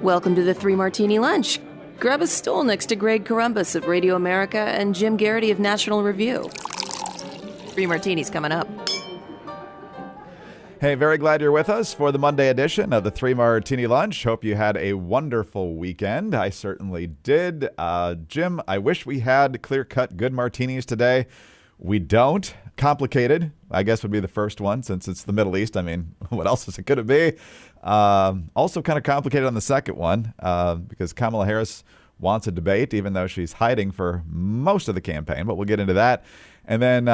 Welcome to the Three Martini Lunch. Grab a stool next to Greg Columbus of Radio America and Jim Garrity of National Review. Three martinis coming up. Hey, very glad you're with us for the Monday edition of the Three Martini Lunch. Hope you had a wonderful weekend. I certainly did. Jim, I wish we had clear-cut good martinis today. We don't. Complicated, I guess, would be the first one since it's the Middle East. I mean, what else is it going to be? Also kind of complicated on the second one because Kamala Harris wants a debate, even though she's hiding for most of the campaign. But we'll get into that. And then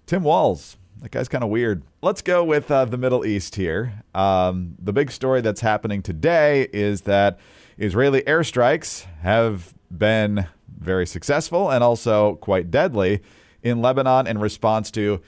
Tim Walz. That guy's kind of weird. Let's go with the Middle East here. The big story that's happening today is that Israeli airstrikes have been very successful and also quite deadly in Lebanon in response to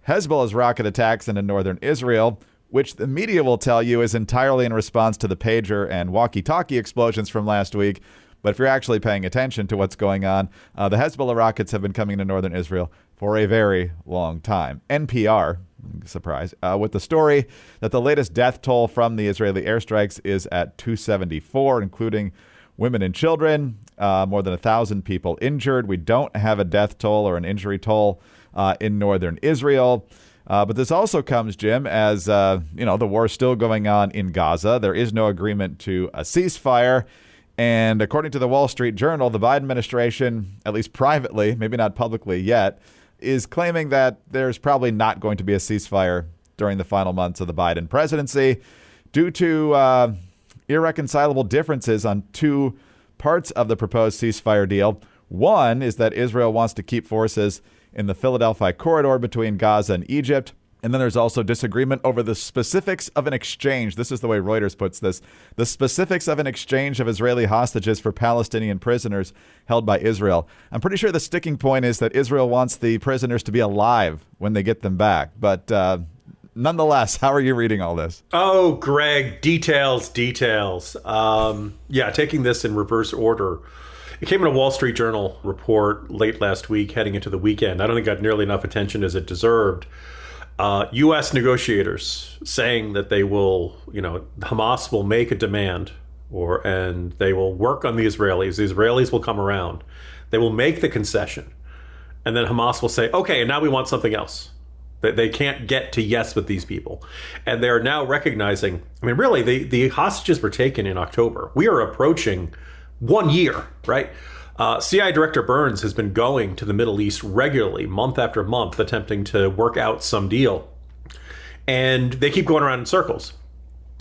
Hezbollah's rocket attacks into northern Israel, which the media will tell you is entirely in response to the pager and walkie-talkie explosions from last week. But if you're actually paying attention to what's going on, the Hezbollah rockets have been coming to northern Israel for a very long time. NPR, surprise, with the story that the latest death toll from the Israeli airstrikes is at 274, including women and children, more than 1,000 people injured. We don't have a death toll or an injury toll in northern Israel. But this also comes, Jim, as the war is still going on in Gaza. There is no agreement to a ceasefire. And according to the Wall Street Journal, the Biden administration, at least privately, maybe not publicly yet, is claiming that there's probably not going to be a ceasefire during the final months of the Biden presidency due to irreconcilable differences on two parts of the proposed ceasefire deal. One is that Israel wants to keep forces in the Philadelphia corridor between Gaza and Egypt. And then there's also disagreement over the specifics of an exchange. This is the way Reuters puts this. The specifics of an exchange of Israeli hostages for Palestinian prisoners held by Israel. I'm pretty sure the sticking point is that Israel wants the prisoners to be alive when they get them back. But nonetheless, how are you reading all this? Oh, Greg, details. Taking this in reverse order. It came in a Wall Street Journal report late last week heading into the weekend. I don't think it got nearly enough attention as it deserved. U.S. negotiators saying that they will, Hamas will make a demand and they will work on the Israelis. The Israelis will come around. They will make the concession. And then Hamas will say, okay, and now we want something else. They can't get to yes with these people. And they're now recognizing, really, the hostages were taken in October. We are approaching 1 year, right? CIA Director Burns has been going to the Middle East regularly, month after month, attempting to work out some deal. And they keep going around in circles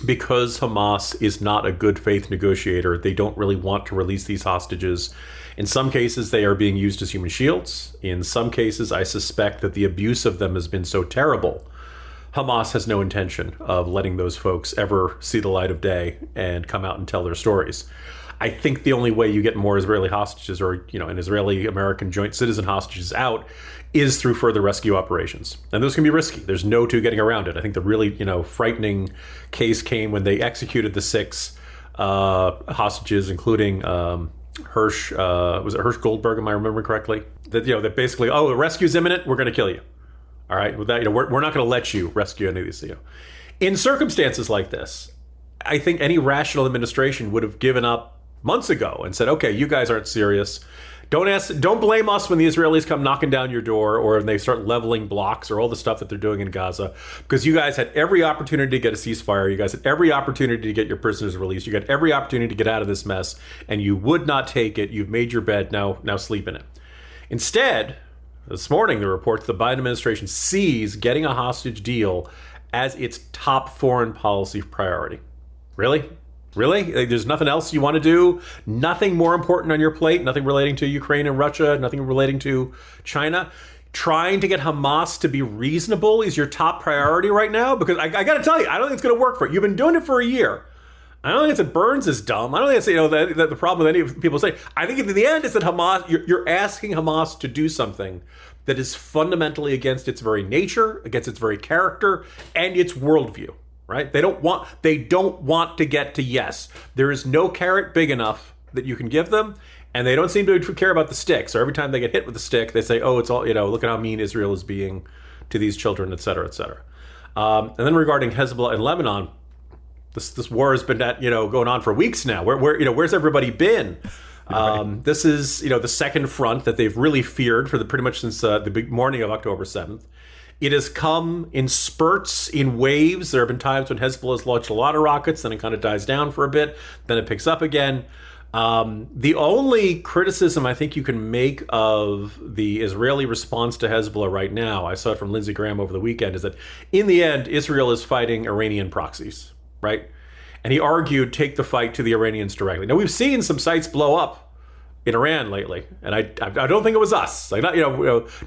because Hamas is not a good faith negotiator. They don't really want to release these hostages. In some cases, they are being used as human shields. In some cases, I suspect that the abuse of them has been so terrible, Hamas has no intention of letting those folks ever see the light of day and come out and tell their stories. I think the only way you get more Israeli hostages or, an Israeli-American joint citizen hostages out is through further rescue operations. And those can be risky. There's no two getting around it. I think the really, frightening case came when they executed the 6 hostages, including Hirsch, was it Hirsch Goldberg, am I remembering correctly? That basically, the rescue's imminent, we're going to kill you. All right, with that, we're not going to let you rescue any of these. In circumstances like this, I think any rational administration would have given up months ago and said, okay, you guys aren't serious. Don't blame us when the Israelis come knocking down your door or when they start leveling blocks or all the stuff that they're doing in Gaza, because you guys had every opportunity to get a ceasefire. You guys had every opportunity to get your prisoners released. You got every opportunity to get out of this mess, and you would not take it. You've made your bed. Now sleep in it. Instead, this morning, the reports the Biden administration sees getting a hostage deal as its top foreign policy priority. Really? Really? There's nothing else you want to do? Nothing more important on your plate? Nothing relating to Ukraine and Russia? Nothing relating to China? Trying to get Hamas to be reasonable is your top priority right now? Because I got to tell you, I don't think it's going to work for it. You've been doing it for a year. I don't think it's that Burns is dumb. I don't think it's that the problem with any of people say. I think at the end it's that Hamas, you're asking Hamas to do something that is fundamentally against its very nature, against its very character, and its worldview. Right? They don't want to get to yes. There is no carrot big enough that you can give them, and they don't seem to care about the stick. So every time they get hit with a stick, they say, "Oh, it's all look at how mean Israel is being to these children, et cetera, et cetera." And then regarding Hezbollah and Lebanon, This war has been going on for weeks now. Where's everybody been? Right. This is the second front that they've really feared for pretty much since the big morning of October 7th. It has come in spurts, in waves. There have been times when Hezbollah has launched a lot of rockets, then it kind of dies down for a bit, then it picks up again. The only criticism I think you can make of the Israeli response to Hezbollah right now, I saw it from Lindsey Graham over the weekend, is that in the end, Israel is fighting Iranian proxies, right? And he argued, take the fight to the Iranians directly. Now, we've seen some sites blow up in Iran lately, and I don't think it was us. Like,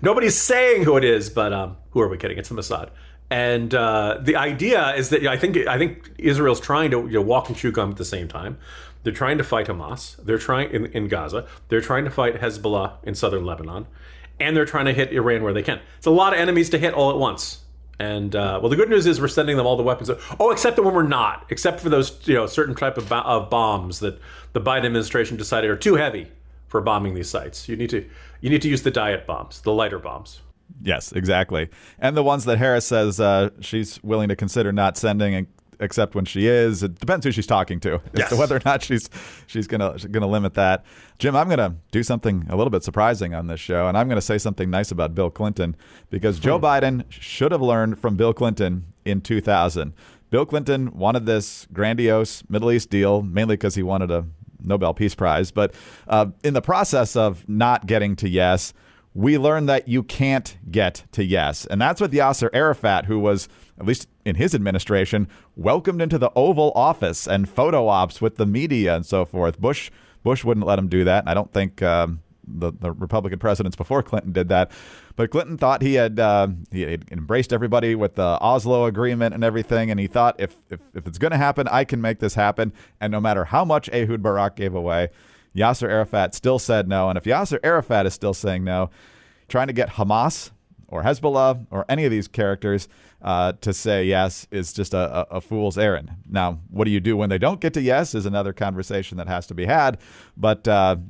nobody's saying who it is, but who are we kidding? It's the Mossad. And the idea is that I think Israel's trying to walk and chew gum at the same time. They're trying to fight Hamas. They're trying in Gaza. They're trying to fight Hezbollah in southern Lebanon, and they're trying to hit Iran where they can. It's a lot of enemies to hit all at once. And well, the good news is we're sending them all the weapons. Oh, except that when we're not, except for those certain type of bombs that the Biden administration decided are too heavy for bombing these sites. You need to use the diet bombs, the lighter bombs. Yes, exactly. And the ones that Harris says she's willing to consider not sending, except when she is. It depends who she's talking to as to whether or not she's gonna limit that. Jim, I'm gonna do something a little bit surprising on this show, and I'm gonna say something nice about Bill Clinton, because Joe Biden should have learned from Bill Clinton in 2000. Bill Clinton wanted this grandiose Middle East deal, mainly because he wanted a Nobel Peace Prize. But in the process of not getting to yes, we learned that you can't get to yes. And that's what Yasser Arafat, who was, at least in his administration, welcomed into the Oval Office and photo ops with the media and so forth. Bush wouldn't let him do that. And I don't think the Republican presidents before Clinton did that. But Clinton thought he had embraced everybody with the Oslo Agreement and everything. And he thought, if it's going to happen, I can make this happen. And no matter how much Ehud Barak gave away, Yasser Arafat still said no. And if Yasser Arafat is still saying no, trying to get Hamas or Hezbollah or any of these characters to say yes is just a fool's errand. Now, what do you do when they don't get to yes is another conversation that has to be had. But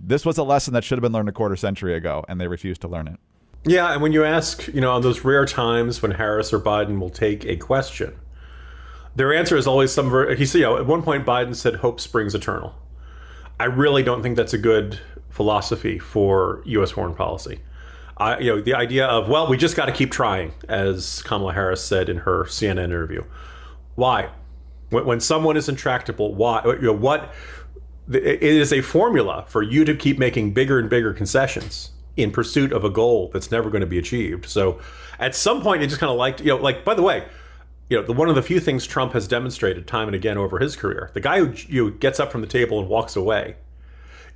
this was a lesson that should have been learned a quarter century ago, and they refused to learn it. Yeah, and when you ask, on those rare times when Harris or Biden will take a question, their answer is always he said, at one point Biden said, hope springs eternal. I really don't think that's a good philosophy for U.S. foreign policy. The idea of, well, we just got to keep trying, as Kamala Harris said in her CNN interview. Why? When someone is intractable, why? It is a formula for you to keep making bigger and bigger concessions in pursuit of a goal that's never going to be achieved. So at some point, you just kind of by the way, one of the few things Trump has demonstrated time and again over his career, the guy who gets up from the table and walks away,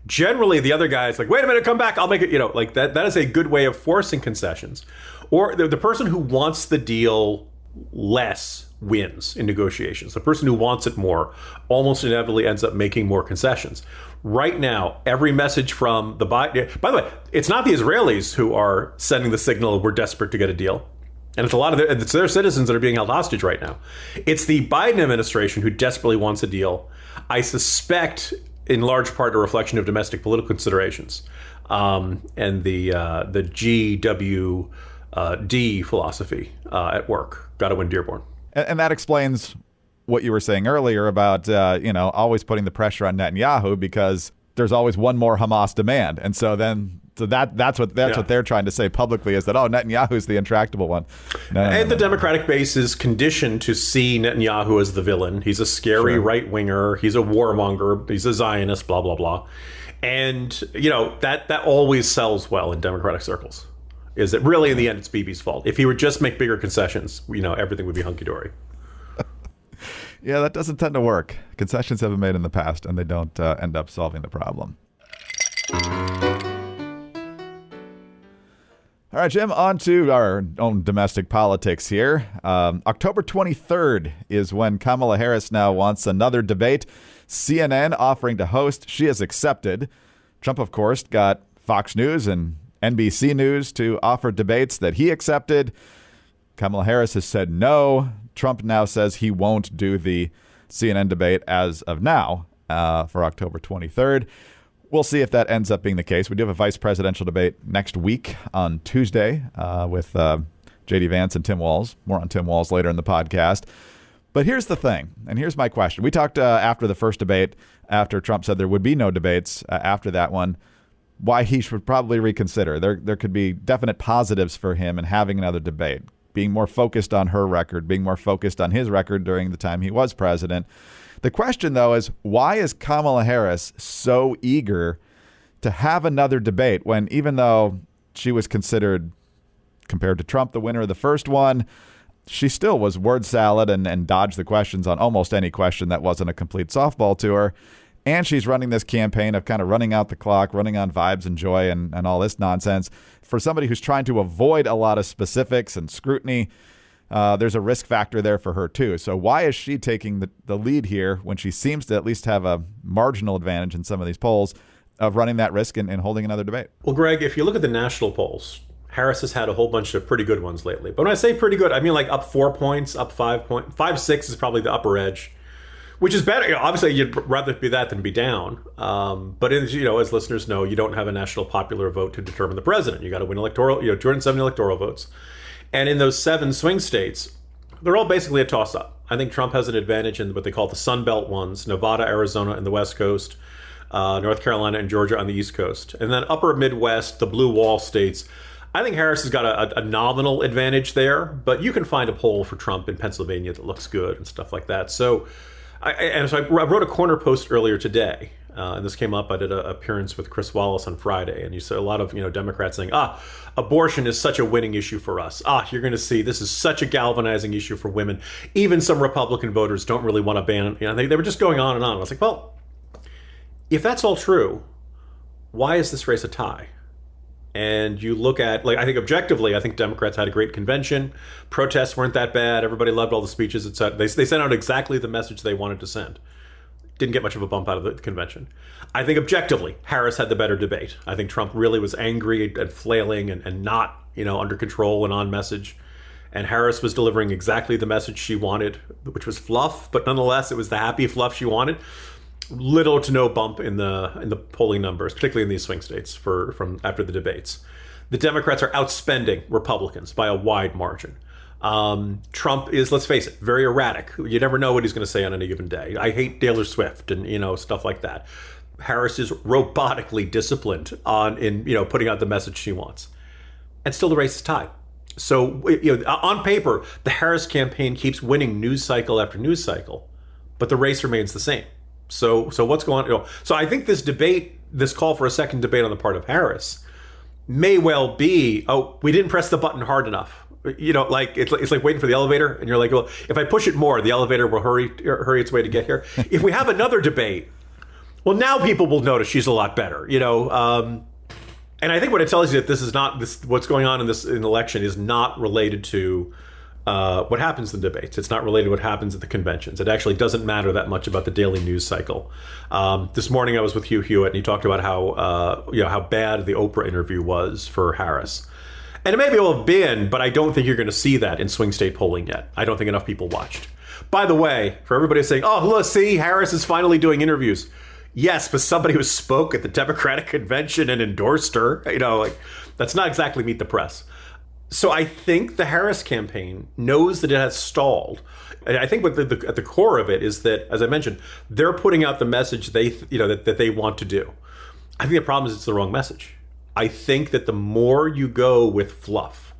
generally the other guy is like, wait a minute, come back, I'll make it, that is a good way of forcing concessions. Or the person who wants the deal less wins in negotiations. The person who wants it more almost inevitably ends up making more concessions. Right now, every message from the Biden, by the way, it's not the Israelis who are sending the signal we're desperate to get a deal. And it's their citizens that are being held hostage right now. It's the Biden administration who desperately wants a deal. I suspect, in large part, a reflection of domestic political considerations and the GWD philosophy at work. Got to win Dearborn. And that explains what you were saying earlier about always putting the pressure on Netanyahu, because there's always one more Hamas demand, and so that's what they're trying to say publicly, is that Netanyahu's the intractable one. No. The Democratic base is conditioned to see Netanyahu as the villain. He's a scary right winger. He's a warmonger. He's a Zionist. Blah blah blah. And that always sells well in Democratic circles. Is that really in the end it's Bibi's fault? If he would just make bigger concessions, everything would be hunky dory. Yeah, that doesn't tend to work. Concessions have been made in the past, and they don't end up solving the problem. All right, Jim, on to our own domestic politics here. October 23rd is when Kamala Harris now wants another debate. CNN offering to host. She has accepted. Trump, of course, got Fox News and NBC News to offer debates that he accepted. Kamala Harris has said no. Trump now says he won't do the CNN debate as of now for October 23rd. We'll see if that ends up being the case. We do have a vice presidential debate next week on Tuesday with J.D. Vance and Tim Walz. More on Tim Walz later in the podcast. But here's the thing, and here's my question. We talked after the first debate, after Trump said there would be no debates after that one, why he should probably reconsider. There could be definite positives for him in having another debate, being more focused on her record, being more focused on his record during the time he was president. The question, though, is why is Kamala Harris so eager to have another debate when, even though she was considered, compared to Trump, the winner of the first one, she still was word salad and dodged the questions on almost any question that wasn't a complete softball to her. And she's running this campaign of kind of running out the clock, running on vibes and joy and all this nonsense. For somebody who's trying to avoid a lot of specifics and scrutiny, there's a risk factor there for her, too. So why is she taking the lead here when she seems to at least have a marginal advantage in some of these polls of running that risk and holding another debate? Well, Greg, if you look at the national polls, Harris has had a whole bunch of pretty good ones lately. But when I say pretty good, I mean like up 4 points, up 5 points. 5-6 is probably the upper edge, which is better. Obviously, you'd rather be that than be down. But as listeners know, you don't have a national popular vote to determine the president. You got to win 207 electoral votes. And in those 7 swing states, they're all basically a toss-up. I think Trump has an advantage in what they call the Sun Belt ones, Nevada, Arizona, and the West Coast, North Carolina and Georgia on the East Coast. And then upper Midwest, the blue wall states, I think Harris has got a nominal advantage there, but you can find a poll for Trump in Pennsylvania that looks good and stuff like that. So I wrote a corner post earlier today, and this came up. I did an appearance with Chris Wallace on Friday, and you saw a lot of Democrats saying, abortion is such a winning issue for us. You're going to see this is such a galvanizing issue for women. Even some Republican voters don't really want to ban it. They were just going on and on. I was like, well, if that's all true, why is this race a tie? And you look at, I think objectively, I think Democrats had a great convention. Protests weren't that bad. Everybody loved all the speeches, etc. They sent out exactly the message they wanted to send. Didn't get much of a bump out of the convention. I think objectively, Harris had the better debate. I think Trump really was angry and flailing and not, under control and on message. And Harris was delivering exactly the message she wanted, which was fluff, but nonetheless, it was the happy fluff she wanted. Little to no bump in the polling numbers, particularly in these swing states from after the debates. The Democrats are outspending Republicans by a wide margin. Trump is, let's face it, very erratic. You never know what he's going to say on any given day. I hate Taylor Swift and stuff like that. Harris is robotically disciplined in putting out the message she wants, and still the race is tied. So on paper, the Harris campaign keeps winning news cycle after news cycle, but the race remains the same. So what's going on? So I think this call for a second debate on the part of Harris may well be, we didn't press the button hard enough. It's like waiting for the elevator, and you're like, well, if I push it more, the elevator will hurry its way to get here. If we have another debate, well, now people will notice she's a lot better. And I think what it tells you that this is not what's going on in the election is not related to what happens in debates. It's not related to what happens at the conventions. It actually doesn't matter that much about the daily news cycle. This morning I was with Hugh Hewitt, and he talked about how bad the Oprah interview was for Harris. And it may well have been, but I don't think you're going to see that in swing state polling yet. I don't think enough people watched. By the way, for everybody saying, look, see, Harris is finally doing interviews. Yes, but somebody who spoke at the Democratic convention and endorsed her, that's not exactly meet the press. So I think the Harris campaign knows that it has stalled. And I think what at the core of it is that, as I mentioned, they're putting out the message that they want to do. I think the problem is it's the wrong message. I think that the more you go with fluff,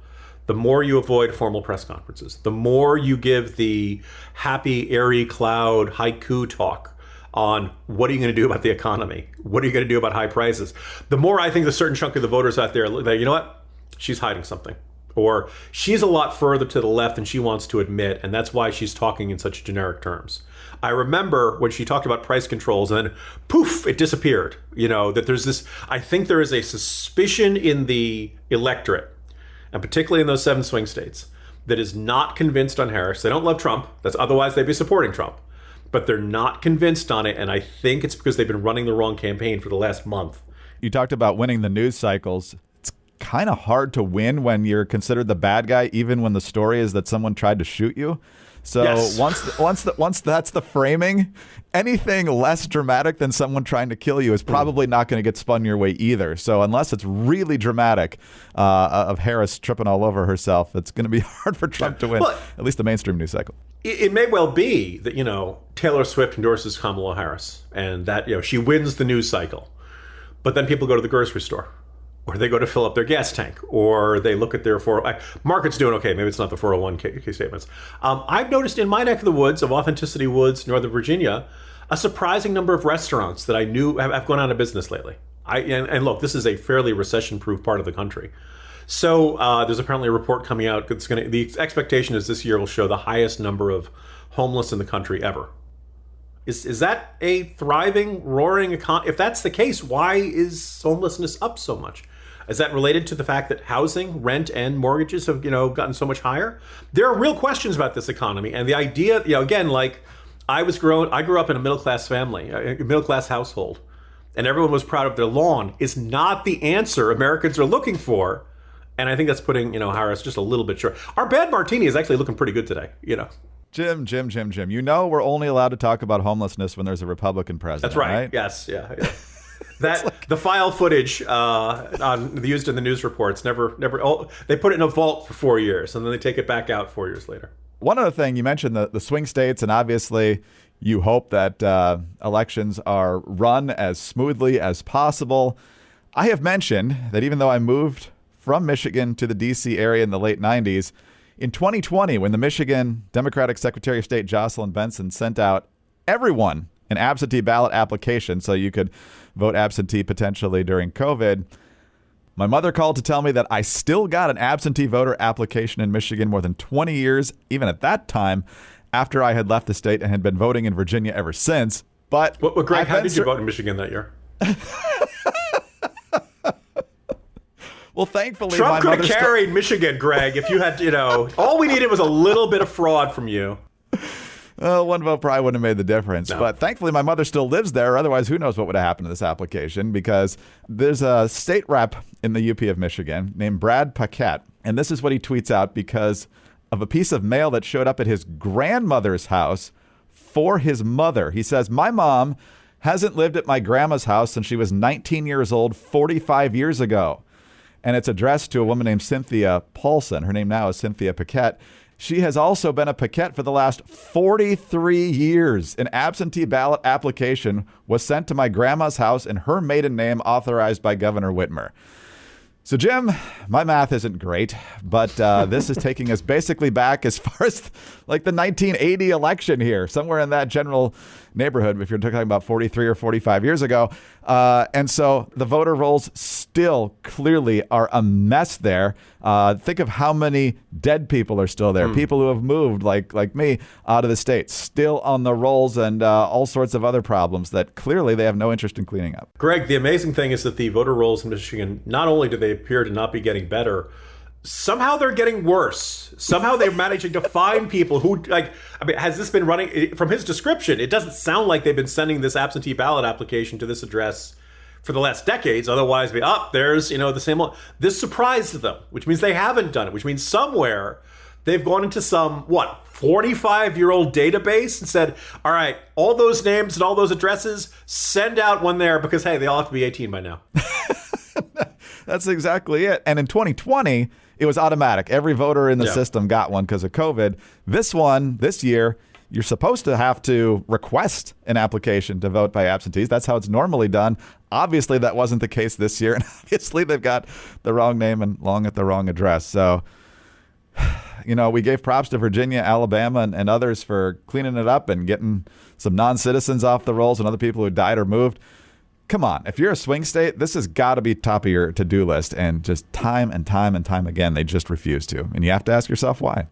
the more you avoid formal press conferences, the more you give the happy, airy cloud haiku talk on what are you going to do about the economy? What are you going to do about high prices? The more I think a certain chunk of the voters out there, you know what? She's hiding something. Or she's a lot further to the left than she wants to admit, and that's why she's talking in such generic terms. I remember when she talked about price controls, and then poof, it disappeared. That there's this, I think there is a suspicion in the electorate, and particularly in those 7 swing states, that is not convinced on Harris. They don't love Trump. Otherwise they'd be supporting Trump. But they're not convinced on it, and I think it's because they've been running the wrong campaign for the last month. You talked about winning the news cycles. Kind of hard to win when you're considered the bad guy, even when the story is that someone tried to shoot you. So yes. once that's the framing, anything less dramatic than someone trying to kill you is probably not going to get spun your way either. So unless it's really dramatic of Harris tripping all over herself, it's going to be hard for Trump to win, at least the mainstream news cycle. It may well be that, Taylor Swift endorses Kamala Harris and that, she wins the news cycle. But then people go to the grocery store, or they go to fill up their gas tank, or they look at their market's doing okay. Maybe it's not the 401k statements. I've noticed in my neck of the woods of Authenticity Woods, Northern Virginia, a surprising number of restaurants that I knew have gone out of business lately. And look, this is a fairly recession-proof part of the country. So there's apparently a report coming out. The expectation is this year will show the highest number of homeless in the country ever. Is that a thriving, roaring economy? If that's the case, why is homelessness up so much? Is that related to the fact that housing, rent, and mortgages have, gotten so much higher? There are real questions about this economy. And the idea, again, like I grew up in a middle-class family, a middle-class household, and everyone was proud of their lawn is not the answer Americans are looking for. And I think that's putting, Harris just a little bit short. Our bad martini is actually looking pretty good today, Jim. We're only allowed to talk about homelessness when there's a Republican president. That's right. Yes. Yeah. The file footage used in the news reports they put it in a vault for 4 years and then they take it back out 4 years later. One other thing, you mentioned the swing states, and obviously you hope that elections are run as smoothly as possible. I have mentioned that even though I moved from Michigan to the D.C. area in the late 90s, in 2020, when the Michigan Democratic Secretary of State Jocelyn Benson sent out everyone an absentee ballot application so you could vote absentee potentially during COVID, my mother called to tell me that I still got an absentee voter application in Michigan more than 20 years, even at that time, after I had left the state and had been voting in Virginia ever since. But Greg, how did you vote in Michigan that year? Well, thankfully, Trump could have carried Michigan, Greg, if you had, all we needed was a little bit of fraud from you. One vote probably wouldn't have made the difference. No. But thankfully, my mother still lives there. Otherwise, who knows what would have happened to this application, because there's a state rep in the UP of Michigan named Brad Paquette. And this is what he tweets out because of a piece of mail that showed up at his grandmother's house for his mother. He says, "My mom hasn't lived at my grandma's house since she was 19 years old 45 years ago." And it's addressed to a woman named Cynthia Paulson. Her name now is Cynthia Paquette. She has also been a Paquette for the last 43 years. An absentee ballot application was sent to my grandma's house in her maiden name, authorized by Governor Whitmer. So, Jim, my math isn't great, but this is taking us basically back as far as like the 1980 election here, somewhere in that general neighborhood, if you're talking about 43 or 45 years ago. And so the voter rolls still clearly are a mess there. Think of how many dead people are still there. People who have moved, like me, out of the state, still on the rolls, and all sorts of other problems that clearly they have no interest in cleaning up. Greg, the amazing thing is that the voter rolls in Michigan, not only do they appear to not be getting better, somehow they're getting worse. Somehow they're managing to find people who, has this been running? From his description, it doesn't sound like they've been sending this absentee ballot application to this address for the last decades. Otherwise, there's, the same one. This surprised them, which means they haven't done it, which means somewhere they've gone into some, 45-year-old database and said, all right, all those names and all those addresses, send out one there because, hey, they all have to be 18 by now. That's exactly it. And in 2020, it was automatic. Every voter in the system got one because of COVID. This year, you're supposed to have to request an application to vote by absentees. That's how it's normally done. Obviously, that wasn't the case this year. And obviously, they've got the wrong name and long at the wrong address. So, we gave props to Virginia, Alabama, and others for cleaning it up and getting some non-citizens off the rolls and other people who died or moved. Come on, if you're a swing state, this has got to be top of your to-do list. And just time and time and time again, they just refuse to. And you have to ask yourself why.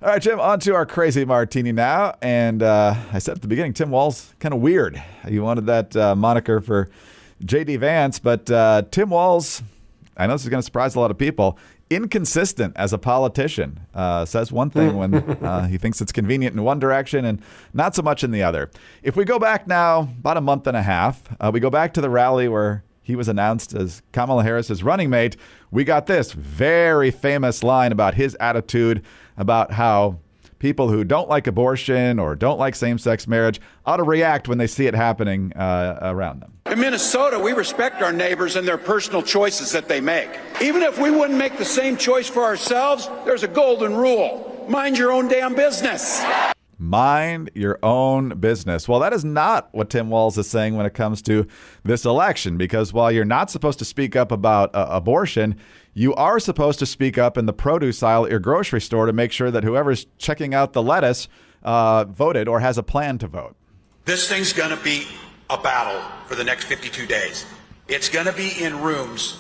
All right, Jim, on to our crazy martini now. And I said at the beginning, Tim Walz, kind of weird. You wanted that moniker for J.D. Vance, but Tim Walz, I know this is going to surprise a lot of people, inconsistent as a politician. Says one thing when he thinks it's convenient in one direction and not so much in the other. If we go back now about a month and a half, we go back to the rally where he was announced as Kamala Harris's running mate. We got this very famous line about his attitude about how people who don't like abortion or don't like same-sex marriage ought to react when they see it happening around them. In Minnesota, we respect our neighbors and their personal choices that they make. Even if we wouldn't make the same choice for ourselves, there's a golden rule. Mind your own damn business. Mind your own business. Well, that is not what Tim Walz is saying when it comes to this election, because while you're not supposed to speak up about abortion, you are supposed to speak up in the produce aisle at your grocery store to make sure that whoever's checking out the lettuce voted or has a plan to vote. This thing's going to be a battle for the next 52 days. It's going to be in rooms,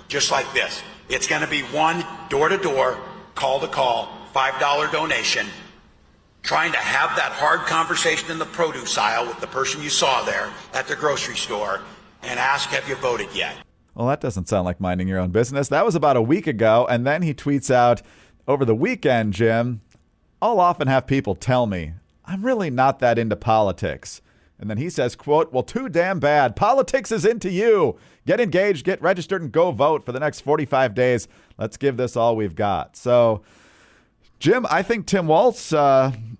just like this. It's going to be one door-to-door, call-to-call, $5 donation, trying to have that hard conversation in the produce aisle with the person you saw there at the grocery store and ask, have you voted yet? Well, that doesn't sound like minding your own business. That was about a week ago, and then he tweets out, over the weekend, Jim, I'll often have people tell me, I'm really not that into politics. And then he says, quote, well, too damn bad. Politics is into you. Get engaged, get registered, and go vote for the next 45 days. Let's give this all we've got. So, Jim, I think Tim Walz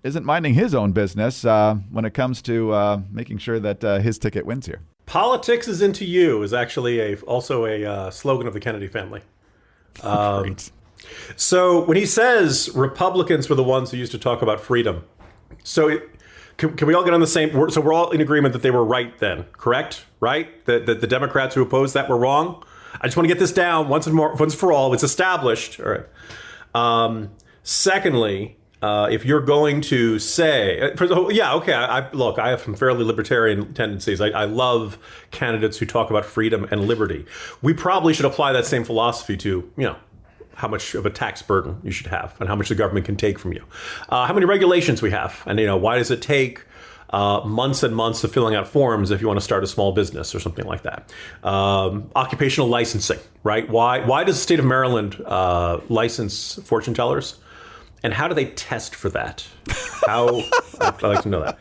isn't minding his own business when it comes to making sure that his ticket wins here. Politics is into you is actually also a slogan of the Kennedy family. Great. So when he says Republicans were the ones who used to talk about freedom, so can we all get on the same? So we're all in agreement that they were right then, correct? Right? That the Democrats who opposed that were wrong. I just want to get this down once for all. It's established. All right. Secondly, if you're going to say, I have some fairly libertarian tendencies. I love candidates who talk about freedom and liberty. We probably should apply that same philosophy to, how much of a tax burden you should have and how much the government can take from you. How many regulations we have, and why does it take months and months of filling out forms if you want to start a small business or something like that. Occupational licensing, right? Why does the state of Maryland license fortune tellers? And how do they test for that? I'd like to know that.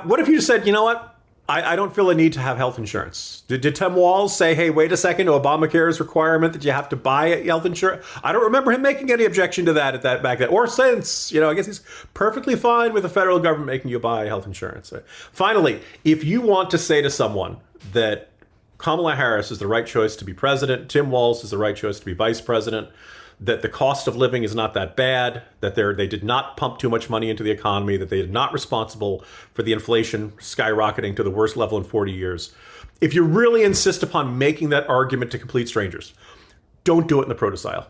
What if you just said, you know what? I don't feel a need to have health insurance. Did Tim Walz say, hey, wait a second, Obamacare's requirement that you have to buy health insurance? I don't remember him making any objection to that back then. Or since, I guess he's perfectly fine with the federal government making you buy health insurance. Finally, if you want to say to someone that Kamala Harris is the right choice to be president, Tim Walz is the right choice to be vice president, that the cost of living is not that bad, that they did not pump too much money into the economy, that they are not responsible for the inflation skyrocketing to the worst level in 40 years. If you really insist upon making that argument to complete strangers, don't do it in the produce aisle.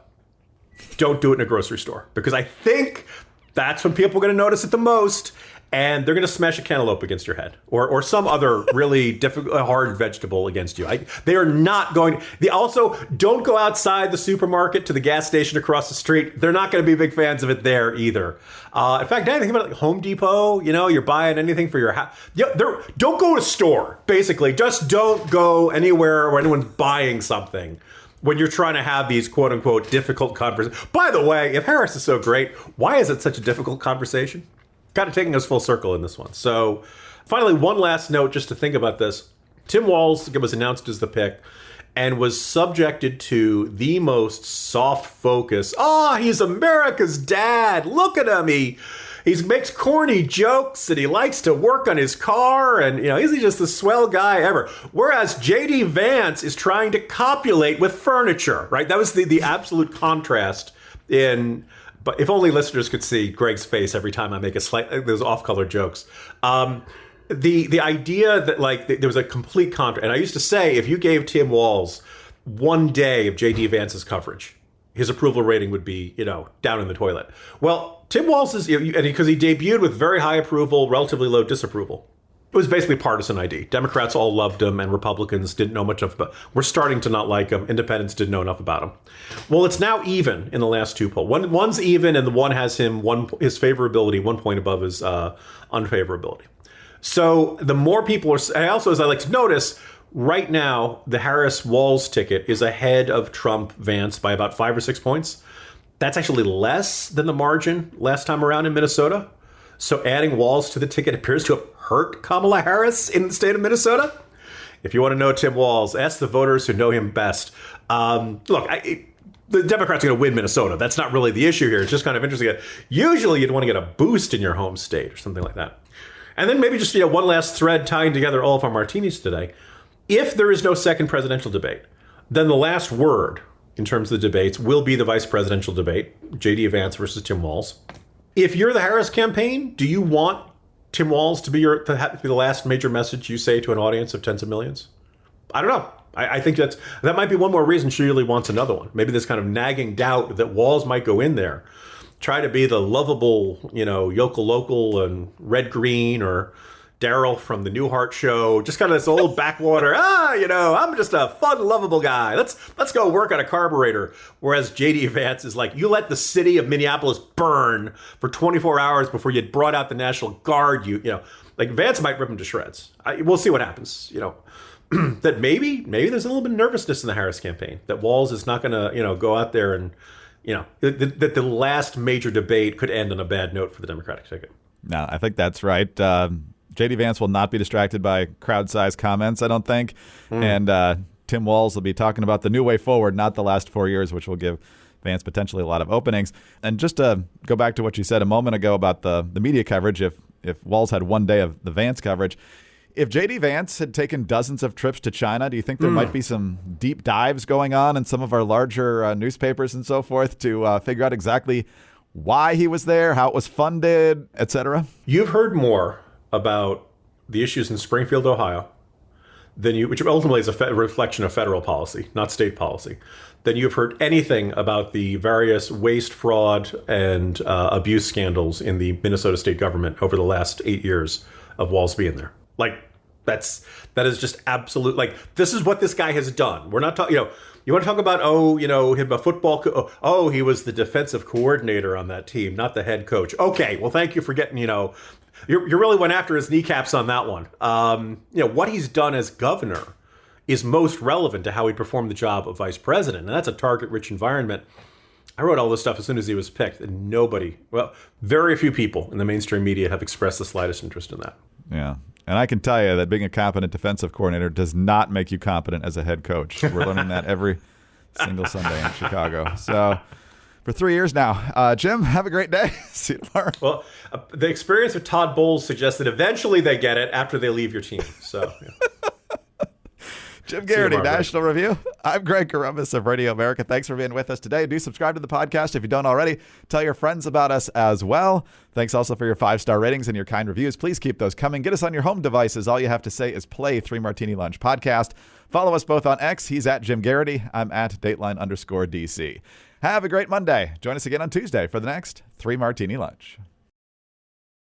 Don't do it in a grocery store, because I think that's when people are going to notice it the most, and they're going to smash a cantaloupe against your head or some other really difficult, hard vegetable against you. They are not going. They also don't go outside the supermarket to the gas station across the street. They're not going to be big fans of it there either. In fact, anything about Home Depot, you're buying anything for your house. Don't go to a store, basically. Just don't go anywhere where anyone's buying something when you're trying to have these quote unquote difficult conversations. By the way, if Harris is so great, why is it such a difficult conversation? Kind of taking us full circle in this one. So finally, one last note just to think about this. Tim Walz was announced as the pick and was subjected to the most soft focus. He's America's dad. Look at him. He makes corny jokes and he likes to work on his car. And, he's just the swell guy ever. Whereas J.D. Vance is trying to copulate with furniture, right? That was the absolute contrast in... But if only listeners could see Greg's face every time I make those off-color jokes. The idea that there was a complete contrast. And I used to say, if you gave Tim Walz one day of J.D. Vance's coverage, his approval rating would be, down in the toilet. Well, Tim Walz is, because he debuted with very high approval, relatively low disapproval. It was basically partisan ID. Democrats all loved him, and Republicans didn't know much of him. We're starting to not like him. Independents didn't know enough about him. Well, it's now even in the last two polls. One's even, and the one has his favorability 1 point above his unfavorability. So the more people are... And also, as I like to notice, right now, the Harris-Walz ticket is ahead of Trump-Vance by about 5 or 6 points. That's actually less than the margin last time around in Minnesota. So adding Walz to the ticket appears to have hurt Kamala Harris in the state of Minnesota. If you want to know Tim Walz, ask the voters who know him best. Look, the Democrats are going to win Minnesota. That's not really the issue here. It's just kind of interesting. Usually you'd want to get a boost in your home state or something like that. And then maybe just one last thread tying together all of our martinis today. If there is no second presidential debate, then the last word in terms of the debates will be the vice presidential debate, J.D. Vance versus Tim Walz. If you're the Harris campaign, do you want Tim Walz to be the last major message you say to an audience of tens of millions? I don't know. I think that might be one more reason she really wants another one. Maybe this kind of nagging doubt that Walz might go in there, try to be the lovable, yokel local and red green, or Daryl from the Newhart show, just kind of this old backwater. I'm just a fun, lovable guy. Let's go work on a carburetor. Whereas J.D. Vance is like, you let the city of Minneapolis burn for 24 hours before you brought out the National Guard. Like Vance might rip him to shreds. We'll see what happens. That maybe there's a little bit of nervousness in the Harris campaign, that Walz is not going to, go out there and, that the last major debate could end on a bad note for the Democratic ticket. No, I think that's right. J.D. Vance will not be distracted by crowd-sized comments, I don't think. And Tim Walz will be talking about the new way forward, not the last 4 years, which will give Vance potentially a lot of openings. And just to go back to what you said a moment ago about the media coverage, if Walz had one day of the Vance coverage, if J.D. Vance had taken dozens of trips to China, do you think there might be some deep dives going on in some of our larger newspapers and so forth to figure out exactly why he was there, how it was funded, etc.? You've heard more about the issues in Springfield, Ohio, which ultimately is a reflection of federal policy, not state policy, than you've heard anything about the various waste, fraud, and abuse scandals in the Minnesota state government over the last 8 years of Walz being there. Like, that is just absolute. Like, this is what this guy has done. We're not talking, you want to talk about, him a football, he was the defensive coordinator on that team, not the head coach. Okay, well, thank you for getting, you really went after his kneecaps on that one. What he's done as governor is most relevant to how he performed the job of vice president. And that's a target-rich environment. I wrote all this stuff as soon as he was picked, and very few people in the mainstream media have expressed the slightest interest in that. Yeah. And I can tell you that being a competent defensive coordinator does not make you competent as a head coach. We're learning that every single Sunday in Chicago. So for 3 years now. Jim, have a great day. See you tomorrow. Well, the experience of Todd Bowles suggests that eventually they get it after they leave your team. So, yeah. Jim Garrity, National Review. I'm Greg Corombos of Radio America. Thanks for being with us today. Do subscribe to the podcast if you don't already. Tell your friends about us as well. Thanks also for your 5-star ratings and your kind reviews. Please keep those coming. Get us on your home devices. All you have to say is play 3 Martini Lunch podcast. Follow us both on X. He's at Jim Garrity. I'm at Dateline_DC. Have a great Monday. Join us again on Tuesday for the next 3 Martini Lunch.